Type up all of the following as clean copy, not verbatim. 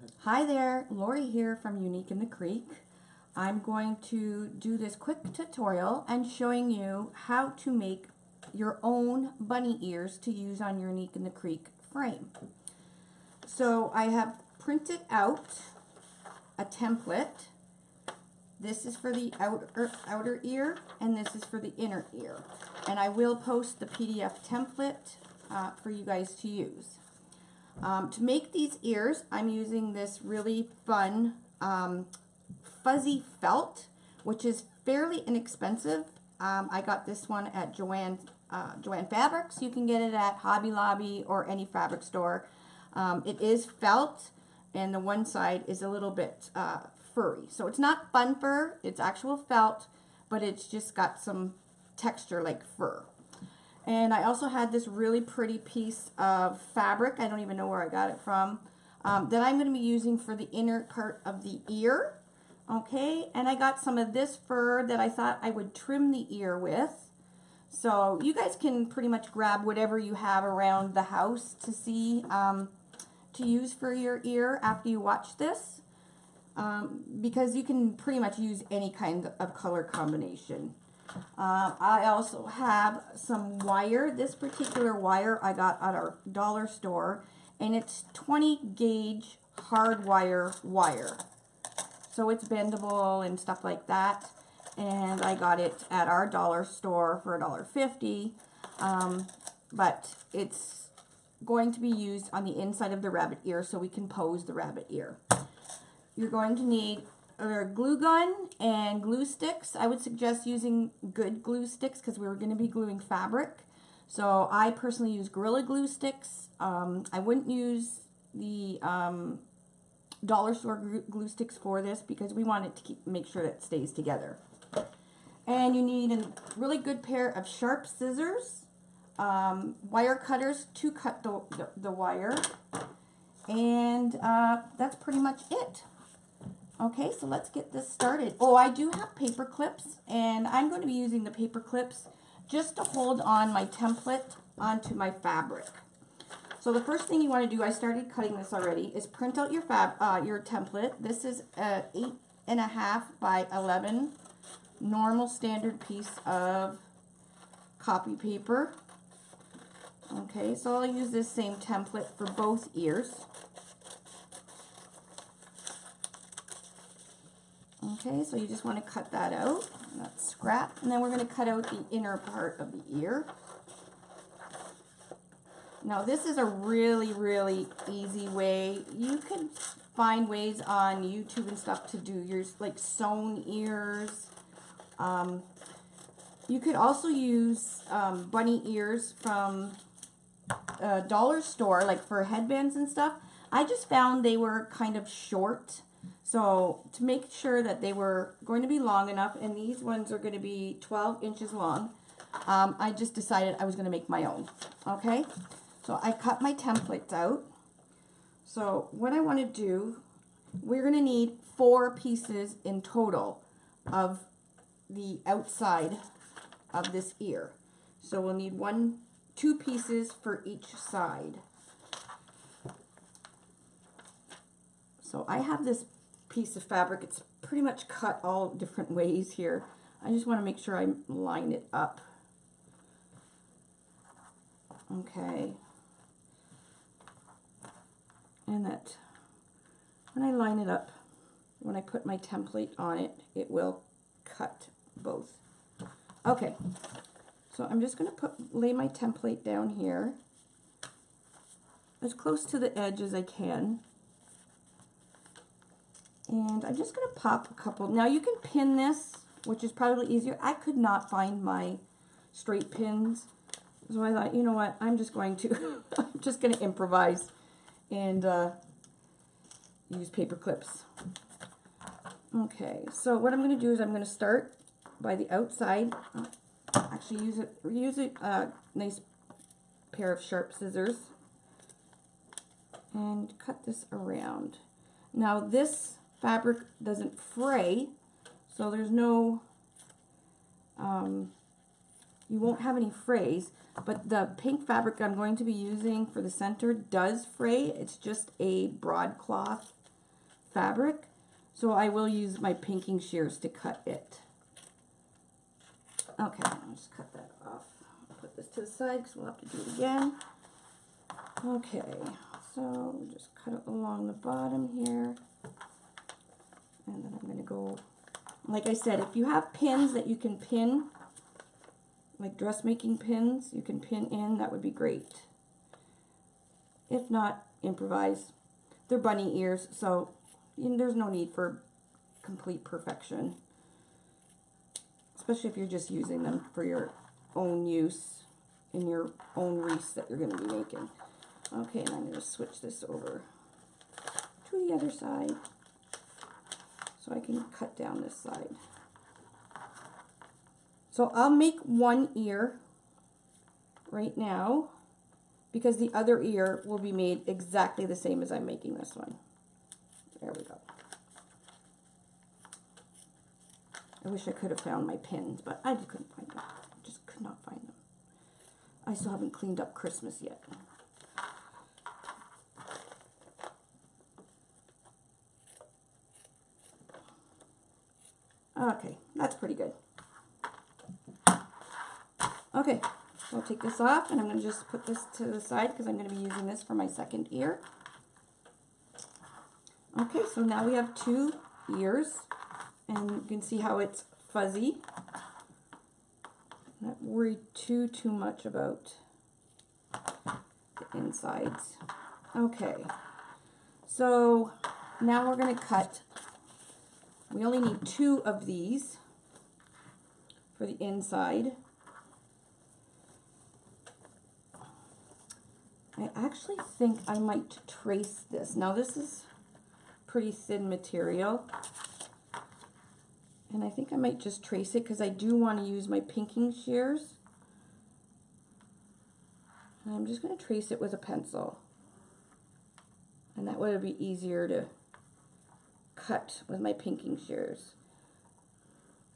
ahead. Hi there, Lori here from Unique in the Creek. I'm going to do this quick tutorial and showing you how to make your own bunny ears to use on your Unique in the Creek frame. So I have printed out a template. This is for the outer ear and this is for the inner ear. And I will post the PDF template for you guys to use. To make these ears, I'm using this really fun fuzzy felt, which is fairly inexpensive. I got this one at Joann Fabrics. You can get it at Hobby Lobby or any fabric store. It is felt, and the one side is a little bit furry. So it's not fun fur, it's actual felt, but it's just got some texture like fur. And I also had this really pretty piece of fabric, I don't even know where I got it from, that I'm going to be using for the inner part of the ear. Okay, and I got some of this fur that I thought I would trim the ear with. So you guys can pretty much grab whatever you have around the house to see, to use for your ear after you watch this. Because you can pretty much use any kind of color combination. I also have some wire. This particular wire I got at our dollar store, and it's 20 gauge hard wire. So it's bendable and stuff like that. And I got it at our dollar store for $1.50. But it's going to be used on the inside of the rabbit ear so we can pose the rabbit ear. You're going to need a glue gun and glue sticks. I would suggest using good glue sticks because we're going to be gluing fabric. So I personally use Gorilla Glue sticks. I wouldn't use the dollar store glue sticks for this because we want it to make sure that it stays together. And you need a really good pair of sharp scissors, wire cutters to cut the wire, and that's pretty much it. Okay, so let's get this started. Oh, I do have paper clips, and I'm going to be using the paper clips just to hold on my template onto my fabric. So the first thing you want to do, I started cutting this already, is print out your template. This is a 8.5 by 11 normal standard piece of copy paper. Okay, so I'll use this same template for both ears. Okay, so you just want to cut that out, that's scrap, and then we're going to cut out the inner part of the ear. Now this is a really, really easy way. You can find ways on YouTube and stuff to do yours, like sewn ears. You could also use bunny ears from a dollar store, like for headbands and stuff. I just found they were kind of short. So to make sure that they were going to be long enough, and these ones are going to be 12 inches long, I just decided I was going to make my own. Okay, so I cut my templates out. So what I want to do, we're going to need 4 pieces in total of the outside of this ear. So we'll need 2 pieces for each side. So I have this piece of fabric. It's pretty much cut all different ways here. I just want to make sure I line it up. Okay. And that when I line it up, when I put my template on it, it will cut both. Okay. So I'm just going to lay my template down here as close to the edge as I can. And I'm just going to pop a couple. Now you can pin this, which is probably easier. I could not find my straight pins. So I thought, you know what, I'm just going to improvise and use paper clips. Okay, so what I'm going to do is I'm going to start by the outside. Actually use a nice pair of sharp scissors and cut this around. Now this fabric doesn't fray, so there's no, you won't have any frays, but the pink fabric I'm going to be using for the center does fray. It's just a broadcloth fabric, so I will use my pinking shears to cut it. Okay, I'll just cut that off. I'll put this to the side because we'll have to do it again. Okay, so just cut it along the bottom here. And then I'm going to go, like I said, if you have pins that you can pin, like dressmaking pins, you can pin in, that would be great. If not, improvise. They're bunny ears, so there's no need for complete perfection. Especially if you're just using them for your own use in your own wreaths that you're going to be making. Okay, and I'm going to switch this over to the other side so I can cut down this side. So I'll make one ear right now because the other ear will be made exactly the same as I'm making this one. There we go. I wish I could have found my pins, but I just couldn't find them. Just could not find them. I still haven't cleaned up Christmas yet. Okay, that's pretty good. Okay, so I'll take this off and I'm going to just put this to the side because I'm going to be using this for my second ear. Okay, so now we have 2 ears and you can see how it's fuzzy. Not worried too much about the insides. Okay, so now we're going to cut. We only need 2 of these for the inside. I actually think I might trace this. Now this is pretty thin material. And I think I might just trace it because I do want to use my pinking shears. And I'm just going to trace it with a pencil. And that would be easier to cut with my pinking shears.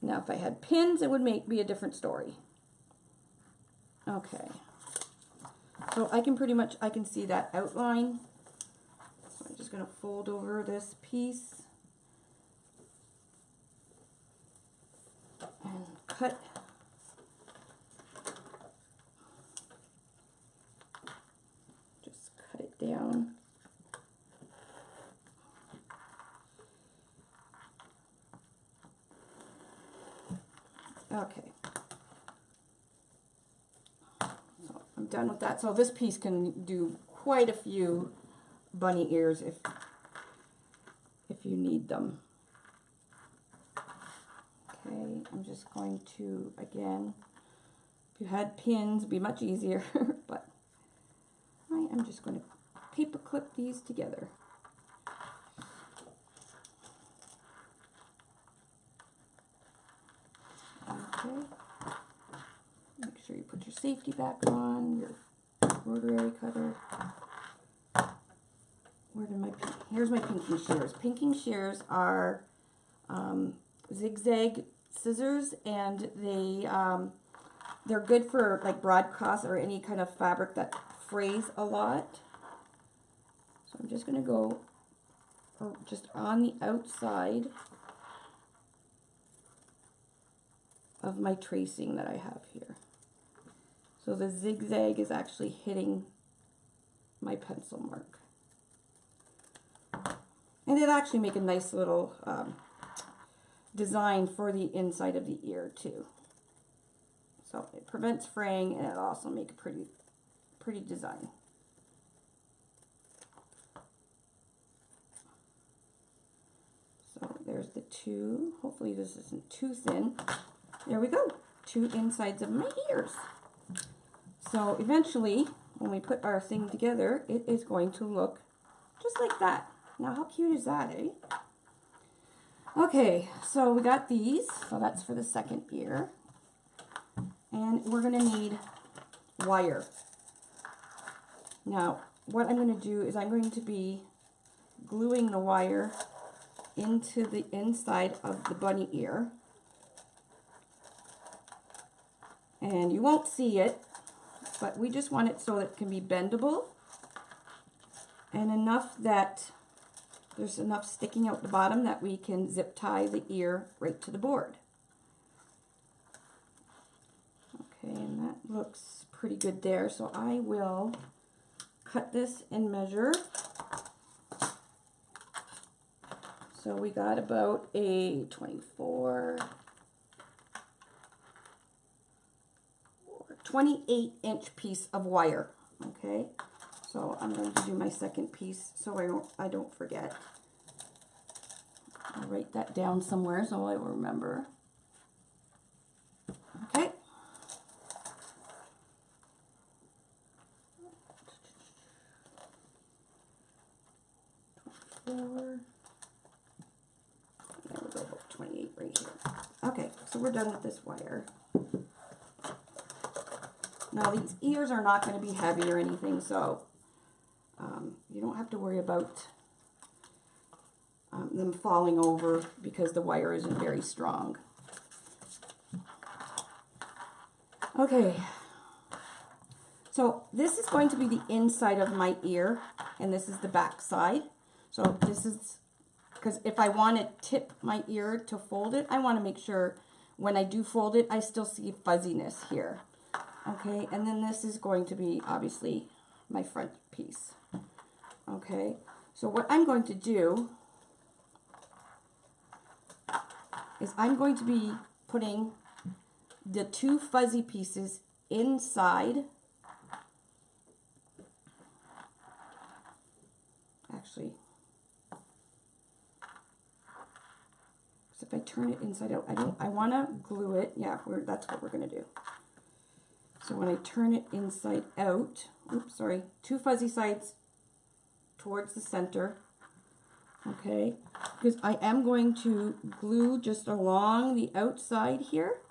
Now if I had pins, it would be a different story. Okay. So I can I can see that outline. So I'm just going to fold over this piece and cut. Just cut it down. Okay. So I'm done with that. So this piece can do quite a few bunny ears if you need them. Okay, I'm just going to, again, if you had pins, it'd be much easier, but I am just going to paper clip these together. Okay, make sure you put your safety back on, your rotary cutter. Here's my pinking shears. Pinking shears are zigzag scissors, and they're good for like broadcloth or any kind of fabric that frays a lot. So I'm just going to go just on the outside of my tracing that I have here. So the zigzag is actually hitting my pencil mark. And it'll actually make a nice little design for the inside of the ear too. So it prevents fraying and it'll also make a pretty design. So there's the 2. Hopefully this isn't too thin. There we go. 2 insides of my ears. So eventually, when we put our thing together, it is going to look just like that. Now how cute is that, eh? Okay, so we got these. So that's for the second ear. And we're going to need wire. Now, what I'm going to do is I'm going to be gluing the wire into the inside of the bunny ear. And you won't see it, but we just want it so it can be bendable and enough that there's enough sticking out the bottom that we can zip tie the ear right to the board. Okay, and that looks pretty good there, so I will cut this and measure. So we got about a 28-inch piece of wire. Okay, so I'm going to do my second piece so I don't forget. I'll write that down somewhere so I will remember. Okay. There we go, about 28 right here. Okay, so we're done with this wire. Now these ears are not going to be heavy or anything, so you don't have to worry about them falling over because the wire isn't very strong. Okay, so this is going to be the inside of my ear, and this is the back side. So this is, because if I want to tip my ear to fold it, I want to make sure when I do fold it, I still see fuzziness here. Okay, and then this is going to be obviously my front piece. Okay, so what I'm going to do is I'm going to be putting the two fuzzy pieces inside. Actually, if I turn it inside out, I want to glue it. Yeah, that's what we're going to do. So when I turn it inside out, oops, sorry, two fuzzy sides towards the center, okay, because I am going to glue just along the outside here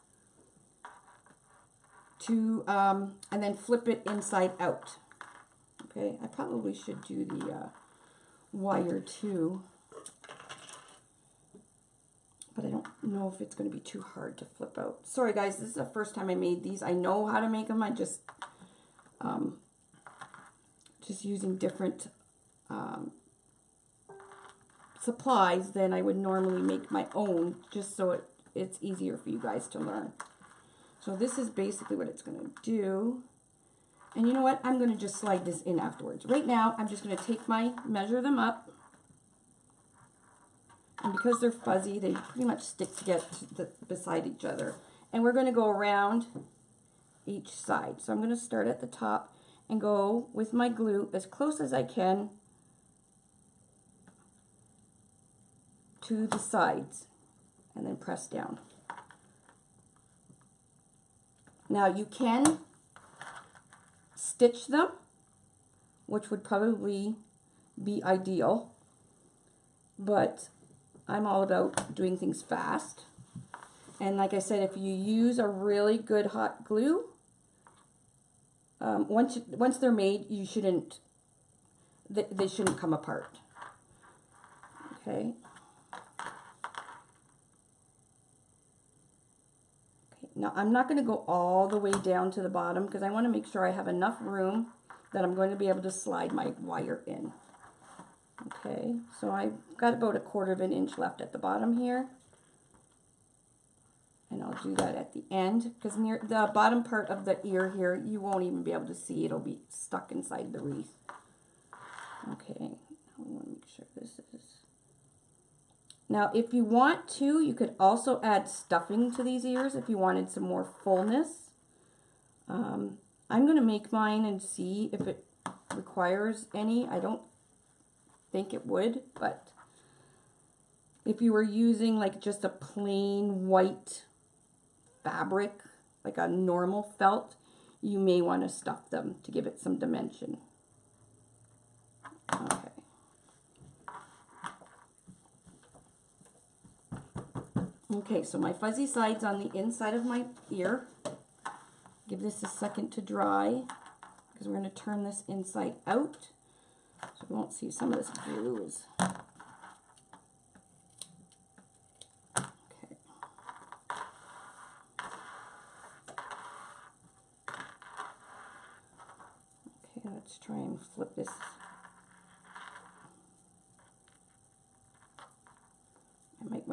to, and then flip it inside out. Okay, I probably should do the wire too, but I don't know if it's going to be too hard to flip out. Sorry guys, this is the first time I made these. I know how to make them. I just using different supplies than I would normally make my own, just so it's easier for you guys to learn. So this is basically what it's going to do. And you know what? I'm going to just slide this in afterwards. Right now, I'm just going to measure them up. And because they're fuzzy, they pretty much stick together beside each other. And we're going to go around each side. So I'm going to start at the top and go with my glue as close as I can to the sides, and then press down. Now you can stitch them, which would probably be ideal, but I'm all about doing things fast. And like I said, if you use a really good hot glue, once they're made, they shouldn't come apart. Okay. Now I'm not going to go all the way down to the bottom because I want to make sure I have enough room that I'm going to be able to slide my wire in. Okay, so I've got about 1/4 of an inch left at the bottom here. And I'll do that at the end because near the bottom part of the ear here, you won't even be able to see. It'll be stuck inside the wreath. Okay, I want to make sure this is... Now, if you want to, you could also add stuffing to these ears if you wanted some more fullness. I'm going to make mine and see if it requires any. I don't think it would, but if you were using like just a plain white fabric, like a normal felt, you may want to stuff them to give it some dimension. Okay. Okay, so my fuzzy side's on the inside of my ear. Give this a second to dry because we're going to turn this inside out. So we won't see some of this glue is... Okay. Okay, let's try and flip this.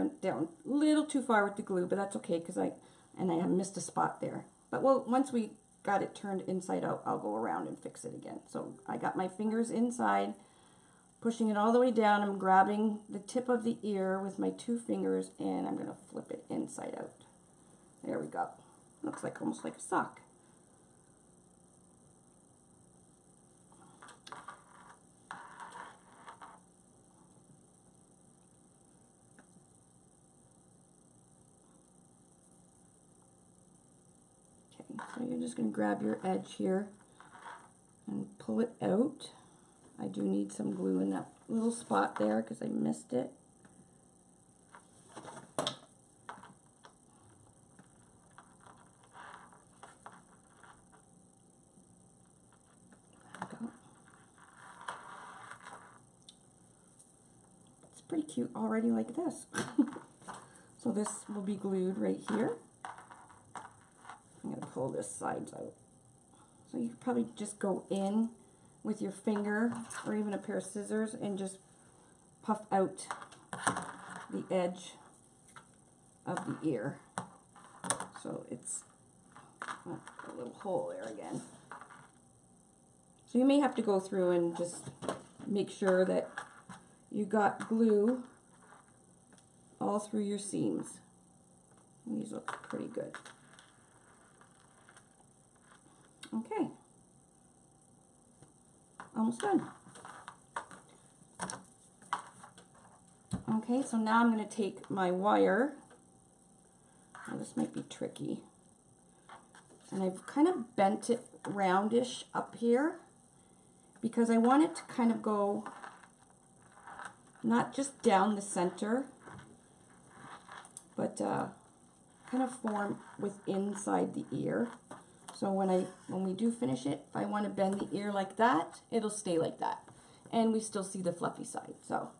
went down a little too far with the glue, but that's okay because I have missed a spot there. But once we got it turned inside out, I'll go around and fix it again. So I got my fingers inside, pushing it all the way down. I'm grabbing the tip of the ear with my 2 fingers and I'm going to flip it inside out. There we go. Looks like almost like a sock. Okay, so you're just going to grab your edge here and pull it out. I do need some glue in that little spot there because I missed it. It's pretty cute already like this. So this will be glued right here. I'm going to pull this sides out. So you could probably just go in with your finger or even a pair of scissors and just puff out the edge of the ear. So it's a little hole there again. So you may have to go through and just make sure that you got glue all through your seams. And these look pretty good. Okay. Almost done. Okay, so now I'm going to take my wire. Now this might be tricky. And I've kind of bent it roundish up here because I want it to kind of go not just down the center, but kind of form with inside the ear. So when we do finish it, if I want to bend the ear like that, it'll stay like that. And we still see the fluffy side. So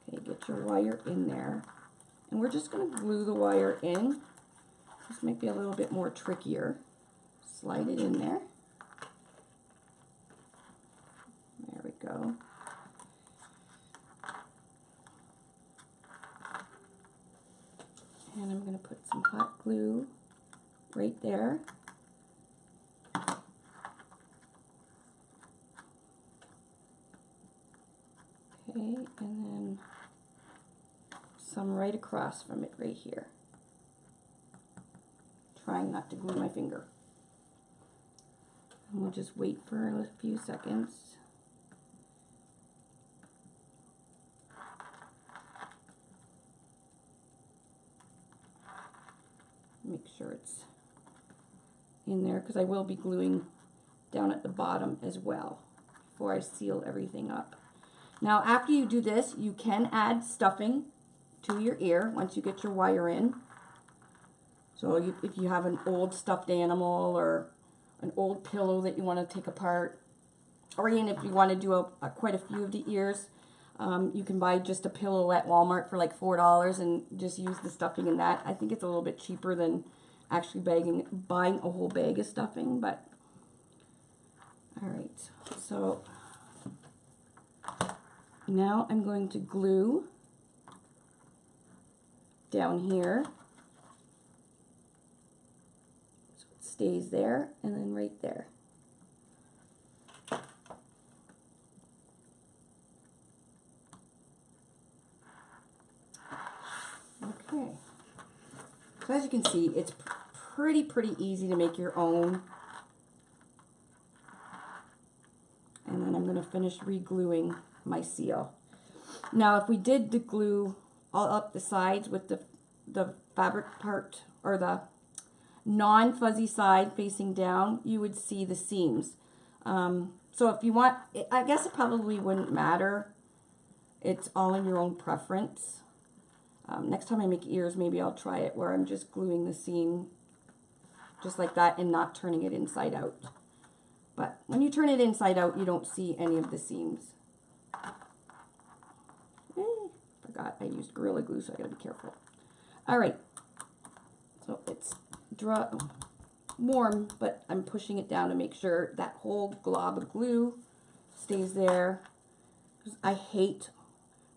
okay, get your wire in there. And we're just going to glue the wire in. This might be a little bit more trickier. Slide it in there. There we go. And I'm going to put some hot glue right there. Okay, and then some right across from it right here. Trying not to glue my finger. And we'll just wait for a few seconds. Make sure it's in there because I will be gluing down at the bottom as well before I seal everything up. Now after you do this, you can add stuffing to your ear once you get your wire in. So if you have an old stuffed animal or an old pillow that you want to take apart, or even if you want to do quite a few of the ears, you can buy just a pillow at Walmart for like $4 and just use the stuffing in that. I think it's a little bit cheaper than actually buying a whole bag of stuffing, but alright, so now I'm going to glue down here so it stays there, and then right there. Okay, so as you can see, it's pretty easy to make your own. And then I'm going to finish re-gluing my seal. Now if we did the glue all up the sides with the fabric part, or the non-fuzzy side facing down, you would see the seams. So if you want, I guess it probably wouldn't matter. It's all in your own preference. Next time I make ears, maybe I'll try it where I'm just gluing the seam just like that and not turning it inside out. But when you turn it inside out, you don't see any of the seams. Forgot I used Gorilla Glue, so I gotta be careful. Alright, so it's warm, but I'm pushing it down to make sure that whole glob of glue stays there. I hate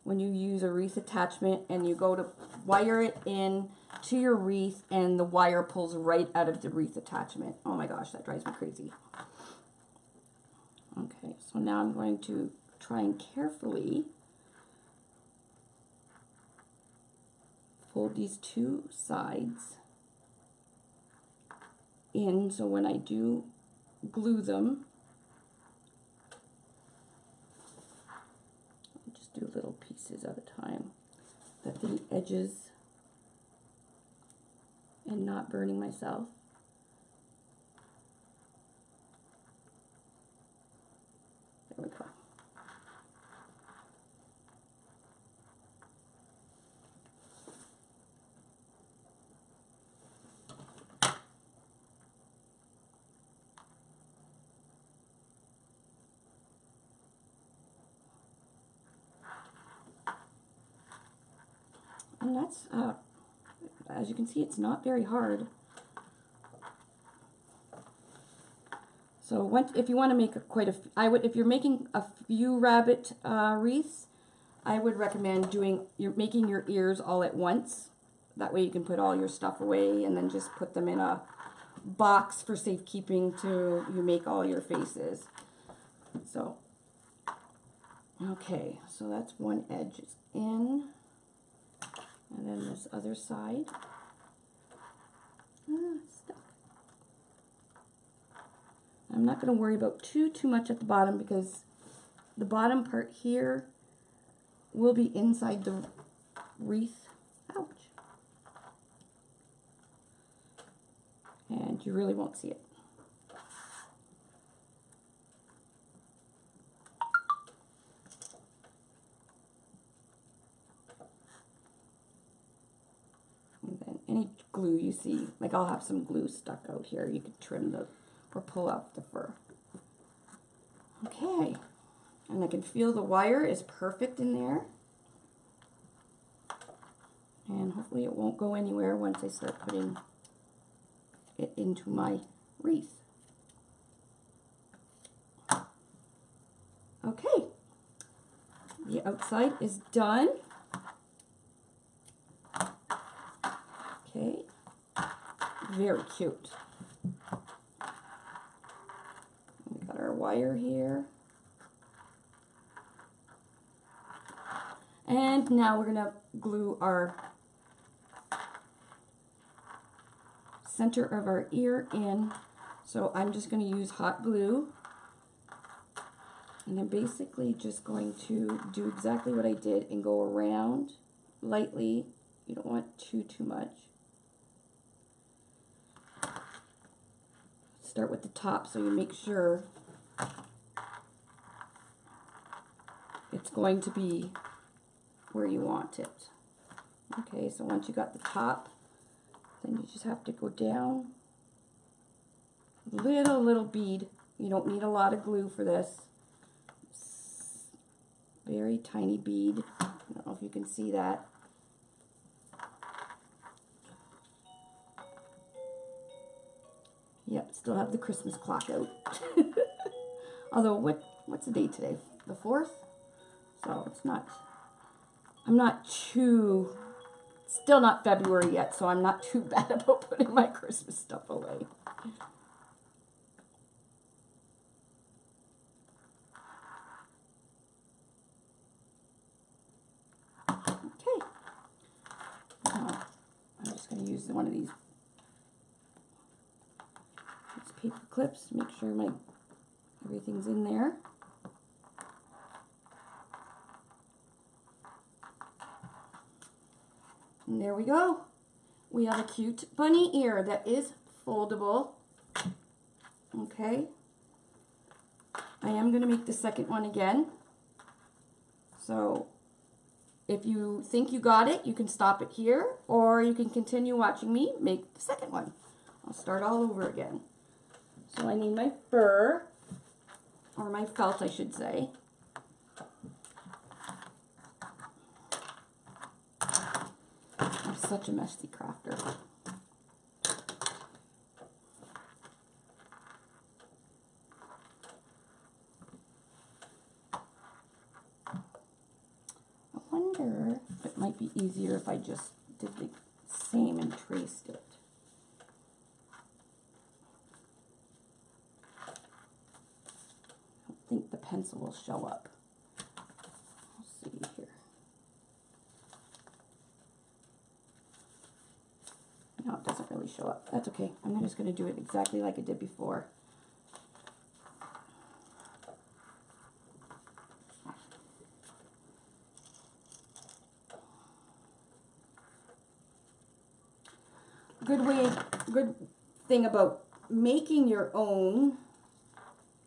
when you use a wreath attachment and you go to wire it in to your wreath and the wire pulls right out of the wreath attachment. Oh my gosh, that drives me crazy. Okay, so now I'm going to try and carefully fold these two sides in, so when I do glue them, I'll just do little pieces at a time, that the edges, and not burning myself. There we go. And that's, as you can see, it's not very hard. So if you want to make if you're making a few rabbit wreaths, I would recommend making your ears all at once. That way you can put all your stuff away and then just put them in a box for safekeeping till you make all your faces. So, okay, so that's one edge is in. And then this other side. Stuck. I'm not going to worry about too much at the bottom because the bottom part here will be inside the wreath. Ouch. And you really won't see it. And then any glue you see, like I'll have some glue stuck out here, you could trim or pull out the fur. Okay, and I can feel the wire is perfect in there. And hopefully it won't go anywhere once I start putting it into my wreath. Okay, the outside is done. Okay, very cute. We got our wire here. And now we're going to glue our center of our ear in. So I'm just going to use hot glue. And I'm basically just going to do exactly what I did and go around lightly. You don't want too much. Start with the top so you make sure it's going to be where you want it. Okay, so once you got the top, then you just have to go down. Little bead. You don't need a lot of glue for this. Very tiny bead. I don't know if you can see that. Yep, still have the Christmas clock out. Although, what's the date today? The 4th? So it's not, still not February yet, so I'm not too bad about putting my Christmas stuff away. Okay. Now, I'm just going to use one of these paper clips to make sure everything's in there. And there we go. We have a cute bunny ear that is foldable. Okay. I am going to make the second one again. So if you think you got it, you can stop it here, or you can continue watching me make the second one. I'll start all over again. So I need my fur, or my felt I should say. I'm such a messy crafter. wonder if it might be easier if I just did the same and traced it. I don't think the pencil will show up. Let's see here. No, it doesn't really show up. That's okay. I'm just going to do it exactly like I did before. Good thing about making your own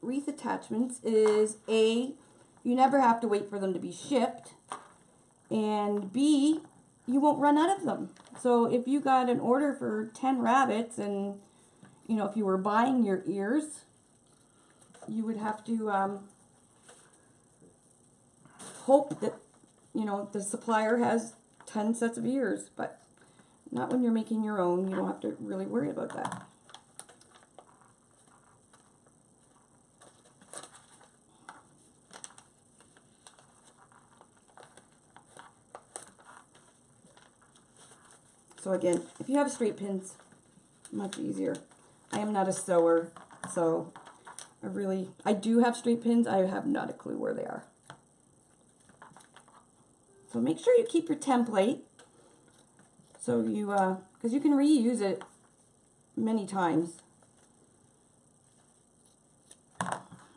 wreath attachments is A, you never have to wait for them to be shipped, and B, you won't run out of them. So if you got an order for 10 rabbits and, you know, if you were buying your ears, you would have to hope that, you know, the supplier has 10 sets of ears, but not when you're making your own. You don't have to really worry about that. So again, if you have straight pins, much easier. I am not a sewer, so I do have straight pins. I have not a clue where they are. So make sure you keep your template. So you, because you can reuse it many times.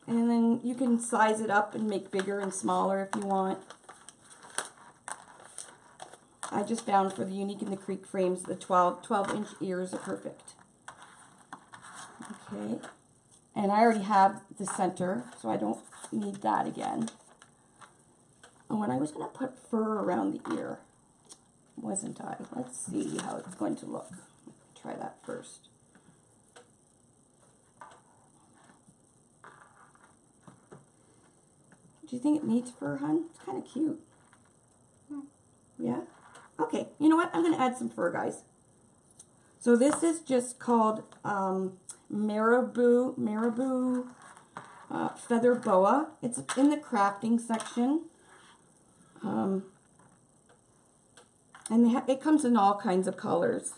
And then you can size it up and make bigger and smaller if you want. I just found for the Unique in the Creek frames, the 12-inch ears are perfect. Okay. And I already have the center, so I don't need that again. Oh, and I was going to put fur around the ear, wasn't I? Let's see how it's going to look. Try that first. Do you think it needs fur, hun? It's kind of cute. Yeah? Okay, you know what? I'm going to add some fur, guys. So this is just called Marabou Feather Boa. It's in the crafting section. And it comes in all kinds of colors.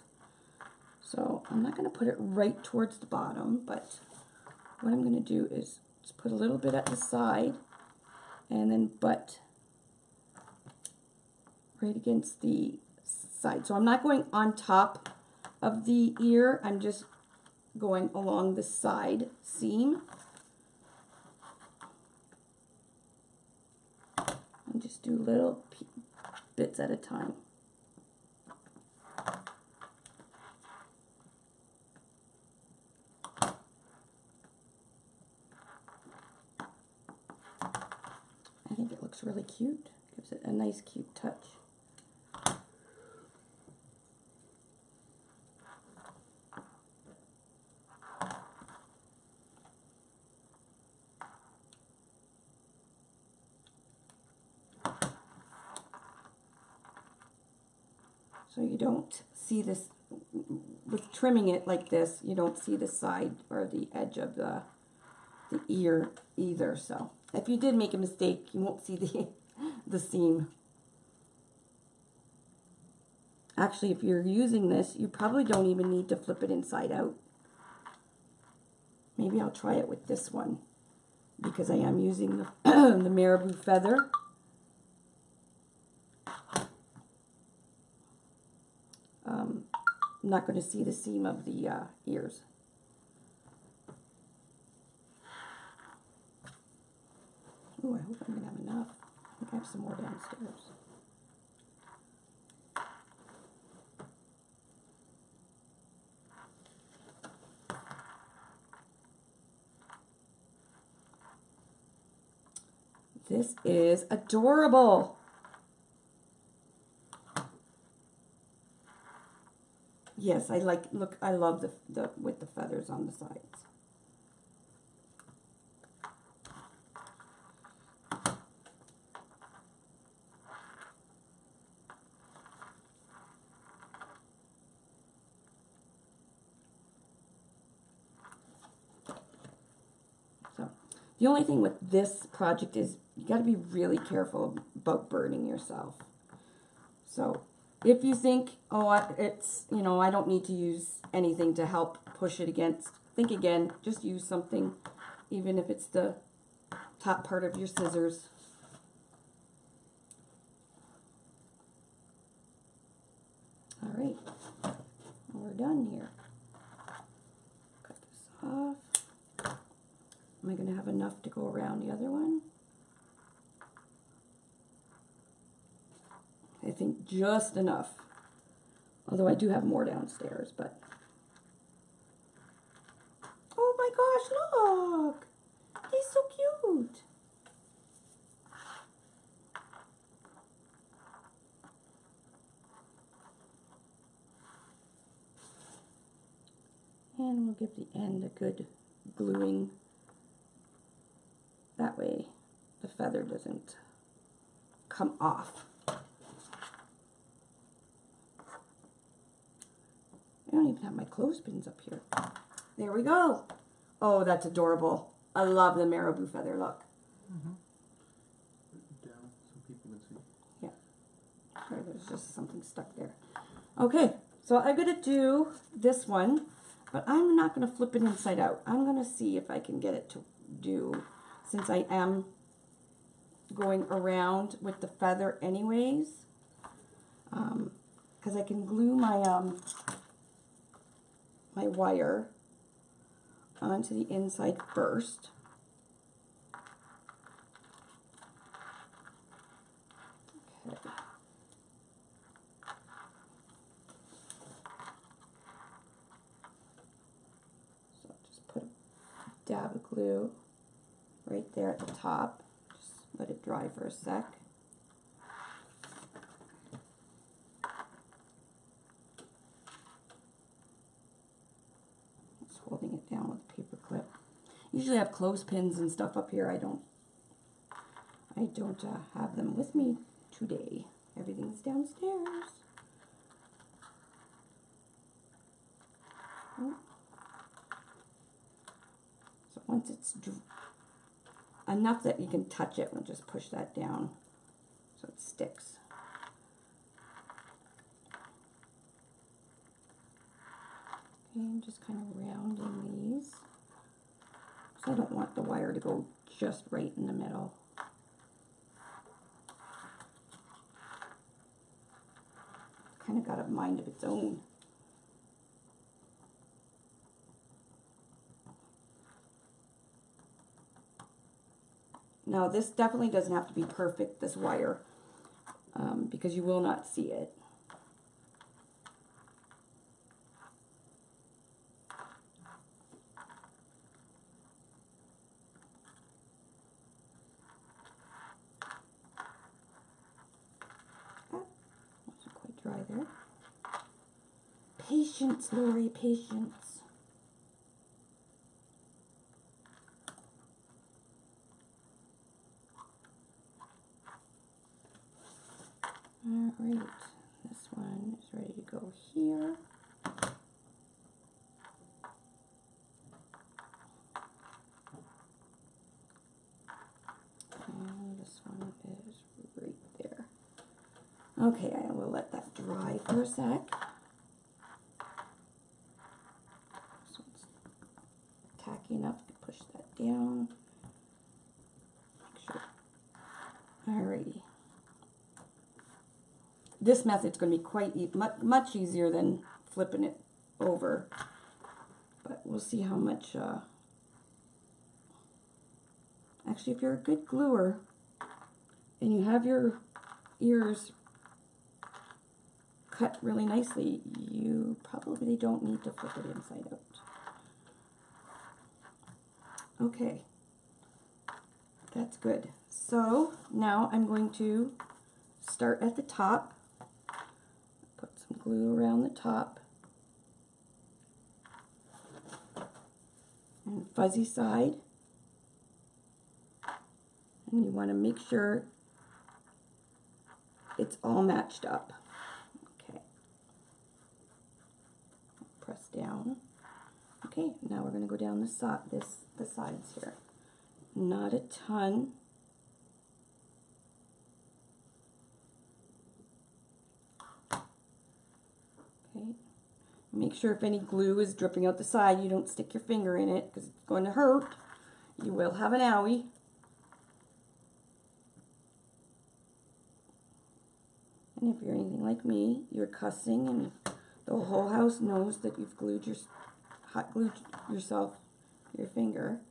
So I'm not going to put it right towards the bottom, but what I'm going to do is just put a little bit at the side and then butt right against the side. So I'm not going on top of the ear, I'm just going along the side seam. And just do little bits at a time. I think it looks really cute. Gives it a nice cute touch. So you don't see this, with trimming it like this, you don't see the side or the edge of the ear either. So if you did make a mistake, you won't see the seam. Actually, if you're using this, you probably don't even need to flip it inside out. Maybe I'll try it with this one because I am using the, the marabou feather. I'm not going to see the seam of the ears. Oh, I hope I'm going to have enough. I think I have some more downstairs. This is adorable. Yes, I love the with the feathers on the sides. So, the only thing with this project is you got to be really careful about burning yourself. So if you think, oh, it's, you know, I don't need to use anything to help push it against, think again, just use something, even if it's the top part of your scissors. All right, we're done here. Cut this off. Am I going to have enough to go around the other one? I think just enough. Although I do have more downstairs, but. Oh my gosh, look! He's so cute! And we'll give the end a good gluing. That way the feather doesn't come off. I don't even have my clothespins up here. There we go. Oh, that's adorable. I love the marabou feather look. Down so people can see. Yeah. Sorry, there's just something stuck there. Okay, so I'm going to do this one, but I'm not going to flip it inside out. I'm going to see if I can get it to do, since I am going around with the feather anyways, because I can glue my my wire onto the inside first. Okay. So just put a dab of glue right there at the top. Just let it dry for a sec. Just holding it down with a paper clip. Usually I have clothespins and stuff up here. I don't have them with me today. Everything's downstairs. Oh. So once it's enough that you can touch it, we'll just push that down so it sticks. Okay, I'm just kind of rounding these. So I don't want the wire to go just right in the middle. Kind of got a mind of its own. Now this definitely doesn't have to be perfect, this wire, because you will not see it. Wasn't quite dry there. Patience, Lori, patience. Alright, this one is ready to go here. And this one is right there. Okay, I will let that dry for a sec. So it's tacky enough to push that down. Make sure. Alrighty. This method's going to be quite much easier than flipping it over, but we'll see how much. Actually, if you're a good gluer and you have your ears cut really nicely, you probably don't need to flip it inside out. Okay, that's good. So now I'm going to start at the top. Put some glue around the top. And fuzzy side. And you want to make sure it's all matched up. Okay. Press down. Okay, now we're going to go down the sides here. Not a ton. Make sure if any glue is dripping out the side, you don't stick your finger in it because it's going to hurt. You will have an owie. And if you're anything like me, you're cussing and the whole house knows that you've hot glued yourself your finger.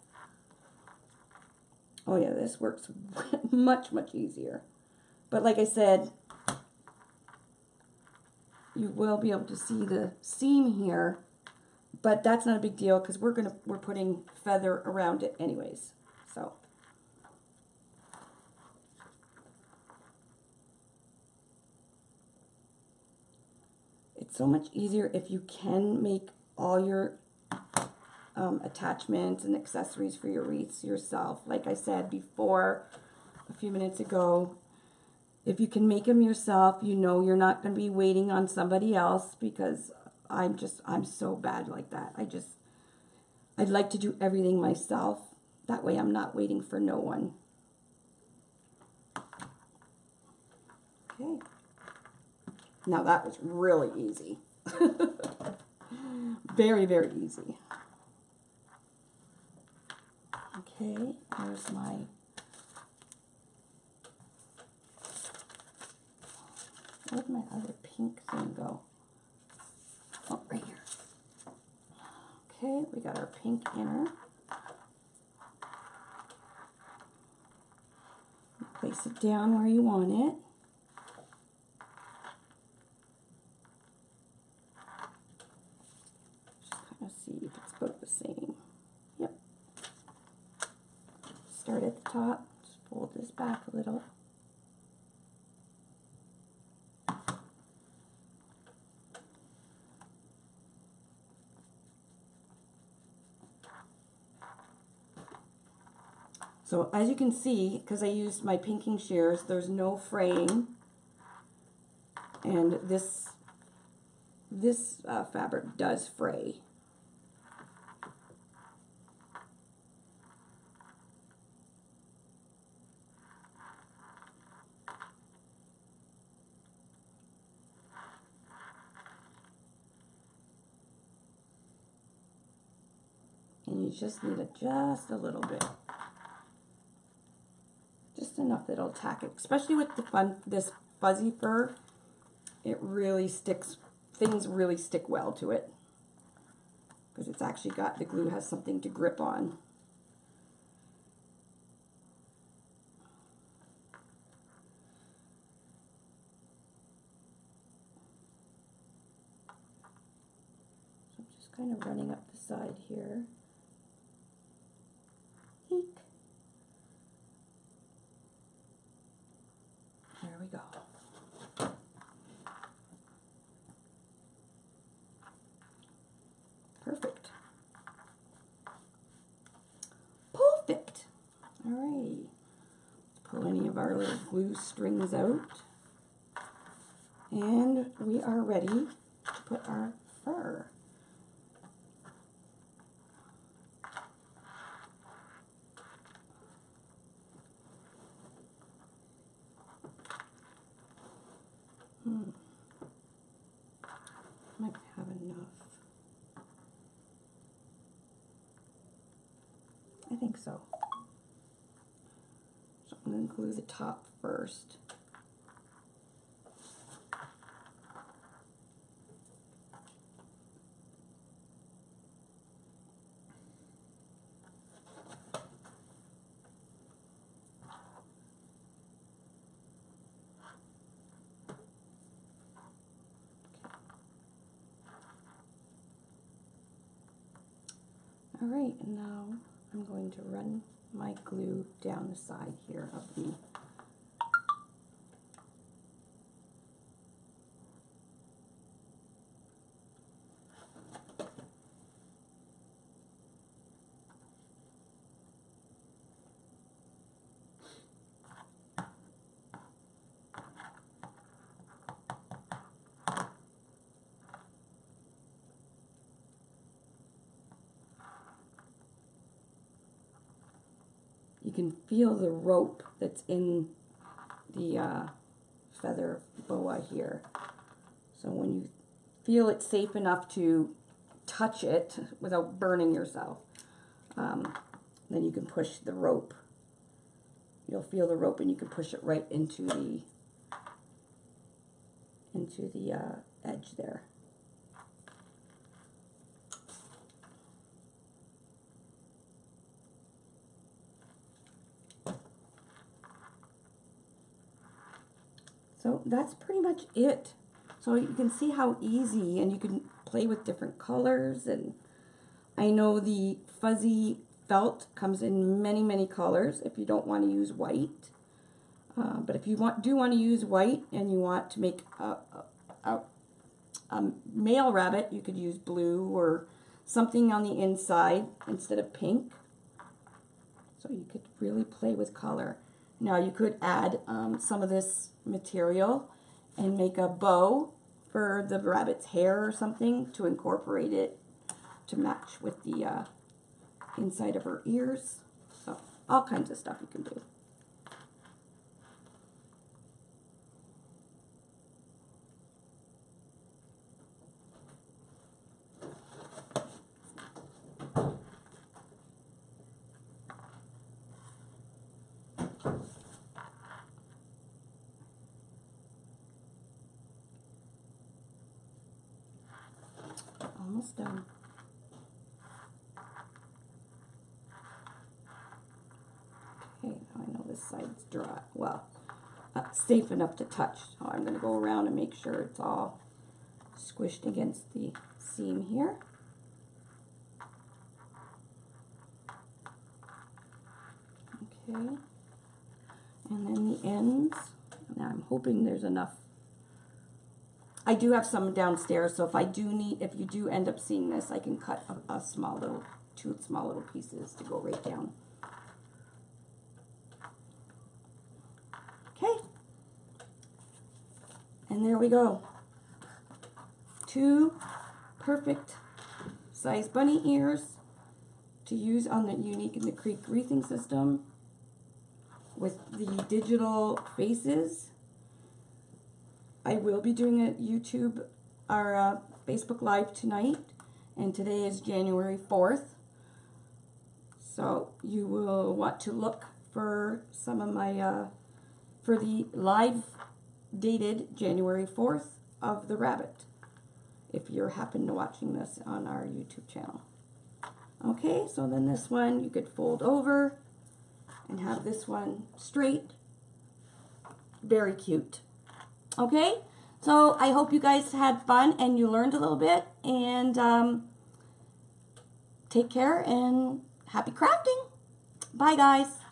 Oh yeah, this works much, much easier. But like I said, you will be able to see the seam here, but that's not a big deal because we're putting feather around it anyways. So it's so much easier if you can make all your attachments and accessories for your wreaths yourself. Like I said before, a few minutes ago, if you can make them yourself, you know you're not going to be waiting on somebody else, because I'm so bad like that. I'd like to do everything myself. That way I'm not waiting for no one. Okay. Now that was really easy. Very, very easy. Okay, there's my where'd my other pink thing go? Oh, right here. Okay, we got our pink inner. Place it down where you want it. Just kind of see if it's about the same. Yep. Start at the top. Just fold this back a little. So as you can see, because I used my pinking shears, there's no fraying, and this fabric does fray. And you just need just a little bit. Just enough that it'll tack it, especially with this fuzzy fur. It really sticks, things really stick well to it because it's actually got, the glue has something to grip on. So I'm just kind of running up the side here. Eek. There we go. Perfect. Perfect. Alrighty. Let's pull any of our little glue strings out. And we are ready to put our fur. Might have enough. I think so. So I'm going to glue the top first. Alright, and now I'm going to run my glue down the side here of the you can feel the rope that's in the feather boa here. So when you feel it's safe enough to touch it without burning yourself. Then you can push the rope. You'll feel the rope and you can push it right into the edge there. So that's pretty much it. So you can see how easy, and you can play with different colors. And I know the fuzzy felt comes in many colors if you don't want to use white. But if you do want to use white and you want to make a male rabbit, you could use blue or something on the inside instead of pink. So you could really play with color. Now you could add some of this material and make a bow for the rabbit's hair or something to incorporate it to match with the inside of her ears. So all kinds of stuff you can do. Almost done. Okay, now I know this side's dry. Well, safe enough to touch. So I'm going to go around and make sure it's all squished against the seam here. Okay, and then the ends. Now I'm hoping there's enough. I do have some downstairs, so if you do end up seeing this, I can cut a small little, 2 small little pieces to go right down. Okay, and there we go. 2 perfect size bunny ears to use on the Unique in the Creek wreathing system with the digital faces. I will be doing a YouTube or Facebook Live tonight, and today is January 4th. So you will want to look for some of my, for the live dated January 4th of the rabbit, if you're happen to watching this on our YouTube channel. Okay, so then this one you could fold over and have this one straight. Very cute. Okay, so I hope you guys had fun and you learned a little bit, and take care and happy crafting. Bye guys.